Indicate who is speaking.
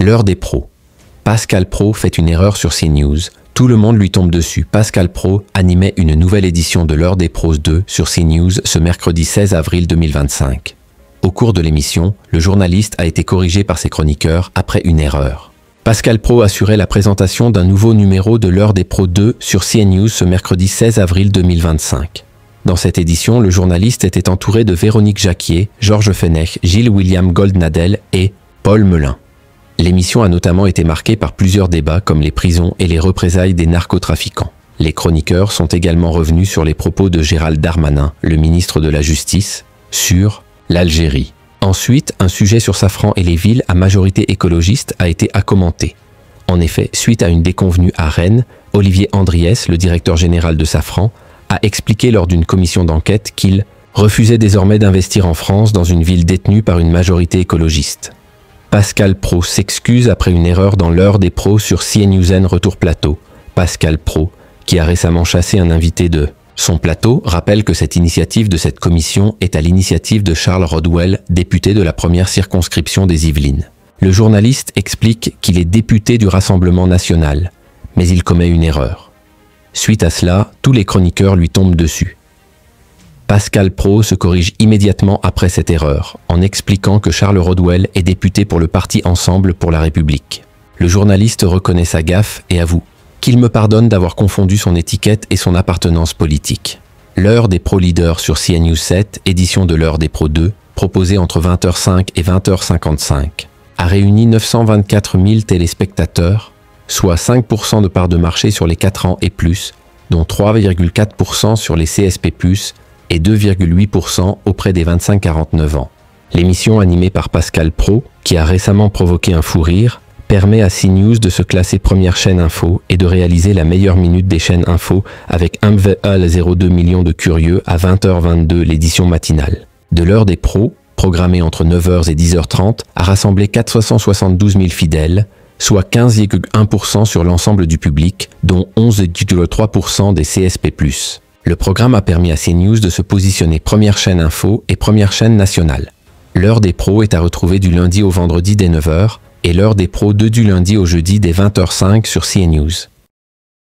Speaker 1: L'heure des pros. Pascal Praud fait une erreur sur CNews. Tout le monde lui tombe dessus. Pascal Praud animait une nouvelle édition de l'heure des pros 2 sur CNews ce mercredi 16 avril 2025. Au cours de l'émission, le journaliste a été corrigé par ses chroniqueurs après une erreur. Pascal Praud assurait la présentation d'un nouveau numéro de l'heure des pros 2 sur CNews ce mercredi 16 avril 2025. Dans cette édition, le journaliste était entouré de Véronique Jacquier, Georges Fenech, Gilles William Goldnadel et Paul Melun. L'émission a notamment été marquée par plusieurs débats comme les prisons et les représailles des narcotrafiquants. Les chroniqueurs sont également revenus sur les propos de Gérald Darmanin, le ministre de la Justice, sur l'Algérie. Ensuite, un sujet sur Safran et les villes à majorité écologiste a été à commenter. En effet, suite à une déconvenue à Rennes, Olivier Andriès, le directeur général de Safran, a expliqué lors d'une commission d'enquête qu'il refusait désormais d'investir en France dans une ville détenue par une majorité écologiste. Pascal Praud s'excuse après une erreur dans l'heure des pros sur CNews Retour Plateau. Pascal Praud, qui a récemment chassé un invité de son plateau, rappelle que cette initiative de cette commission est à l'initiative de Charles Rodwell, député de la première circonscription des Yvelines. Le journaliste explique qu'il est député du Rassemblement national, mais il commet une erreur. Suite à cela, tous les chroniqueurs lui tombent dessus. Pascal Praud se corrige immédiatement après cette erreur, en expliquant que Charles Rodwell est député pour le parti Ensemble pour la République. Le journaliste reconnaît sa gaffe et avoue qu'il me pardonne d'avoir confondu son étiquette et son appartenance politique. L'heure des pros leaders sur CNews 7, édition de l'heure des pros 2, proposée entre 20h05 et 20h55, a réuni 924 000 téléspectateurs, soit 5% de part de marché sur les 4 ans et plus, dont 3,4% sur les CSP+, et 2,8% auprès des 25-49 ans. L'émission animée par Pascal Praud, qui a récemment provoqué un fou rire, permet à CNews de se classer première chaîne info et de réaliser la meilleure minute des chaînes info avec 1,02 million de curieux à 20h22 l'édition matinale. De l'heure des pros, programmée entre 9h et 10h30, a rassemblé 472 000 fidèles, soit 15,1% sur l'ensemble du public, dont 11,3% des CSP+. Le programme a permis à CNews de se positionner première chaîne info et première chaîne nationale. L'heure des pros est à retrouver du lundi au vendredi dès 9h et l'heure des pros 2 du lundi au jeudi dès 20h05 sur CNews.